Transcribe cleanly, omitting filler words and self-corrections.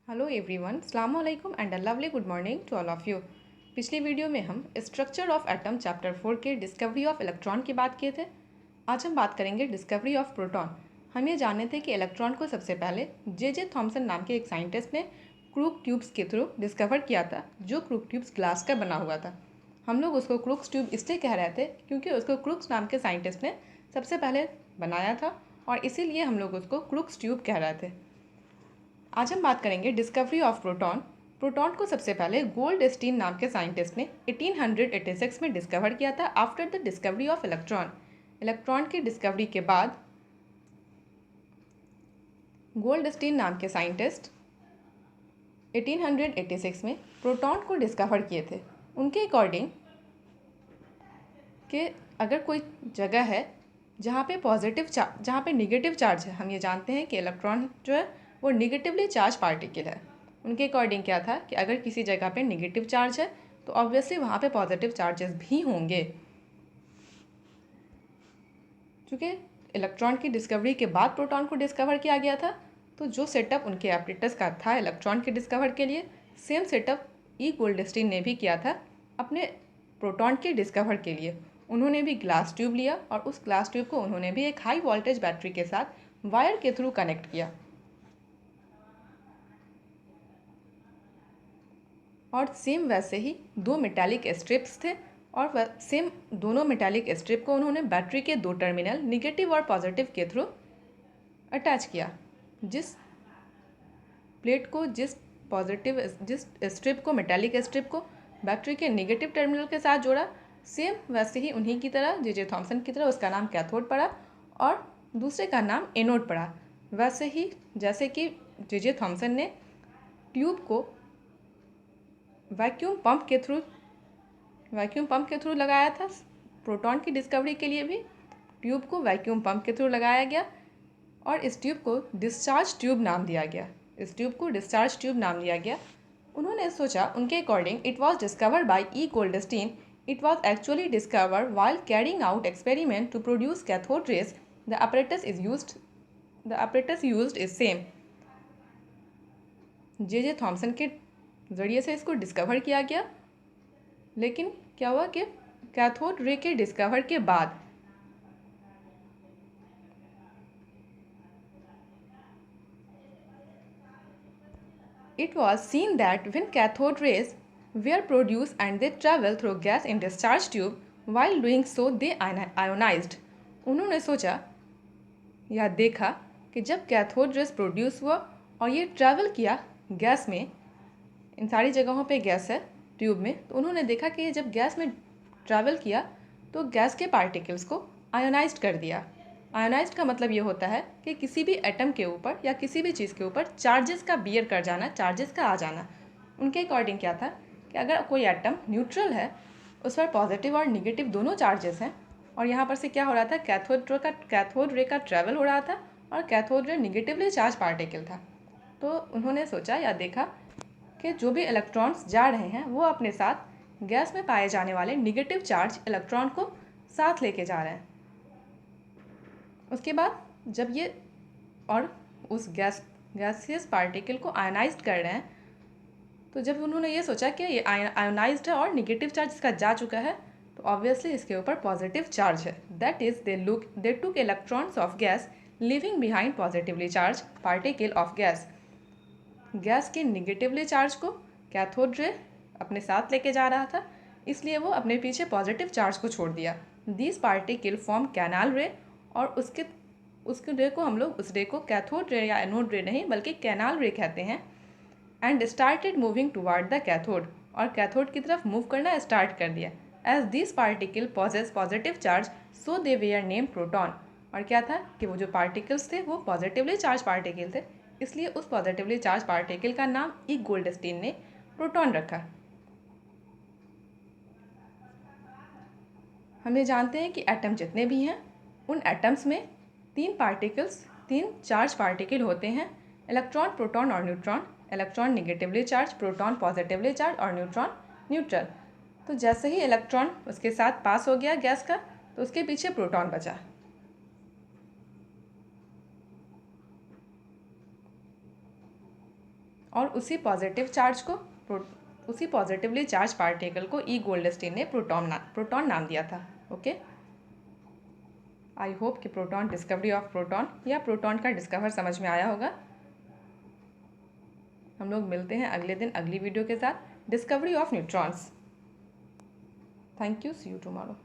Hello everyone, अस्सलाम वालेकुम and a lovely good morning to all of you. पिछली video में हम स्ट्रक्चर ऑफ एटम चैप्टर 4 के डिस्कवरी ऑफ इलेक्ट्रॉन की बात किए थे। आज हम बात करेंगे डिस्कवरी ऑफ प्रोटॉन। हम ये जानने थे कि इलेक्ट्रॉन को सबसे पहले जे थॉमसन नाम के एक साइंटिस्ट ने क्रूक ट्यूब्स के थ्रू डिस्कवर किया था, जो क्रूक ट्यूब्स ग्लास का बना हुआ था। हम लोग उसको क्रूक्स ट्यूब इसलिए कह रहे थे क्योंकि उसको क्रूक्स नाम के साइंटिस्ट ने सबसे पहले बनाया था और इसीलिए हम लोग उसको क्रूक्स ट्यूब कह रहे थे। आज हम बात करेंगे डिस्कवरी ऑफ प्रोटॉन। प्रोटॉन को सबसे पहले गोल्डस्टीन नाम के साइंटिस्ट ने 1886 में डिस्कवर किया था after the discovery of electron. Electron की डिस्कवरी के बाद गोल्डस्टीन नाम के साइंटिस्ट 1886 में प्रोटॉन को डिस्कवर किए थे। उनके अकॉर्डिंग कि अगर कोई जगह है जहाँ पे निगेटिव चार्ज है, हम ये जानते हैं कि इलेक्ट्रॉन जो है वो निगेटिवली चार्ज पार्टिकल है। उनके अकॉर्डिंग क्या था कि अगर किसी जगह पे निगेटिव चार्ज है तो ऑब्वियसली वहाँ पे पॉजिटिव चार्जेस भी होंगे। क्योंकि इलेक्ट्रॉन की डिस्कवरी के बाद प्रोटॉन को डिस्कवर किया गया था, तो जो सेटअप उनके एपरेटस का था इलेक्ट्रॉन के डिस्कवर के लिए, सेम सेटअप ई गोल्डस्टीन ने भी किया था अपने प्रोटॉन के डिस्कवर के लिए। उन्होंने भी ग्लास ट्यूब लिया और उस ग्लास ट्यूब को उन्होंने भी एक हाई वोल्टेज बैटरी के साथ वायर के थ्रू कनेक्ट किया और सेम वैसे ही दो मेटालिक स्ट्रिप्स थे और सेम दोनों मेटालिक स्ट्रिप को उन्होंने बैटरी के दो टर्मिनल निगेटिव और पॉजिटिव के थ्रू अटैच किया। जिस प्लेट को जिस स्ट्रिप को मेटालिक स्ट्रिप को बैटरी के नेगेटिव टर्मिनल के साथ जोड़ा, सेम वैसे ही उन्हीं की तरह जे थॉमसन की तरह उसका नाम कैथोड पड़ा और दूसरे का नाम एनोड पड़ा। वैसे ही जैसे कि जे थॉमसन ने ट्यूब को वैक्यूम पंप के थ्रू लगाया था, प्रोटॉन की डिस्कवरी के लिए भी ट्यूब को वैक्यूम पंप के थ्रू लगाया गया और इस ट्यूब को डिस्चार्ज ट्यूब नाम दिया गया। उन्होंने सोचा, उनके according it was discovered by E Goldstein. It was actually discovered while carrying out experiment to produce cathode rays. The apparatus used is same. J Thomson के ज़रिए से इसको डिस्कवर किया गया, लेकिन क्या हुआ कि कैथोड रे के डिस्कवर के बाद it was seen that when cathode rays were produced and they travel through gas in discharge tube, while doing so they ionized। उन्होंने सोचा या देखा कि जब कैथोड रेस प्रोड्यूस हुआ और ये ट्रैवल किया गैस में, इन सारी जगहों पे गैस है ट्यूब में, तो उन्होंने देखा कि जब गैस में ट्रैवल किया तो गैस के पार्टिकल्स को आयोनाइज्ड कर दिया। आयोनाइज्ड का मतलब ये होता है कि किसी भी एटम के ऊपर या किसी भी चीज़ के ऊपर चार्जेस का बियर कर जाना, चार्जेस का आ जाना। उनके अकॉर्डिंग क्या था कि अगर कोई एटम न्यूट्रल है, उस पर पॉजिटिव और निगेटिव दोनों चार्जेस हैं और यहाँ पर से क्या हो रहा था, कैथोड रे का ट्रैवल हो रहा था और cathode ray negatively charge particle था। तो उन्होंने सोचा या देखा कि जो भी इलेक्ट्रॉन्स जा रहे हैं वो अपने साथ गैस में पाए जाने वाले निगेटिव चार्ज इलेक्ट्रॉन को साथ लेके जा रहे हैं। उसके बाद जब ये और उस गैसियस पार्टिकल को आयोनाइज्ड कर रहे हैं, तो जब उन्होंने ये सोचा कि ये आयोनाइज्ड है और निगेटिव चार्ज इसका जा चुका है, तो ऑब्वियसली इसके ऊपर पॉजिटिव चार्ज है। That is they took electrons of gas living behind positively charge particle of gas. Gas के निगेटिवली चार्ज को कैथोड रे अपने साथ लेके जा रहा था, इसलिए वो अपने पीछे पॉजिटिव चार्ज को छोड़ दिया। दिस पार्टिकल फॉर्म कैनाल रे और उसके रे को हम लोग उस रे को कैथोड रे या एनोड रे नहीं बल्कि कैनाल रे कहते हैं। And started moving toward the cathode, और कैथोड की तरफ मूव करना स्टार्ट कर दिया। As this particle possess positive charge so they were name proton. और क्या था कि वो जो पार्टिकल्स थे वो पॉजिटिवली चार्ज पार्टिकल थे, इसलिए उस पॉजिटिवली चार्ज पार्टिकल का नाम ई गोल्डस्टीन ने प्रोटॉन रखा। हम ये जानते हैं कि एटम जितने भी हैं उन एटम्स में तीन चार्ज पार्टिकल होते हैं, इलेक्ट्रॉन, प्रोटॉन और neutron. Electron negatively charge, proton positively charge और न्यूट्रॉन न्यूट्रल। तो जैसे ही इलेक्ट्रॉन उसके साथ पास हो गया गैस का, तो उसके पीछे प्रोटॉन बचा। और उसी पॉजिटिव चार्ज को उसी पॉजिटिवली चार्ज पार्टिकल को ई गोल्डस्टीन ने प्रोटॉन नाम दिया था। ओके, आई होप कि प्रोटॉन डिस्कवरी ऑफ प्रोटॉन या प्रोटॉन का डिस्कवर समझ में आया होगा। हम लोग मिलते हैं अगले दिन अगली वीडियो के साथ, discovery of neutrons. Thank you, see you tomorrow.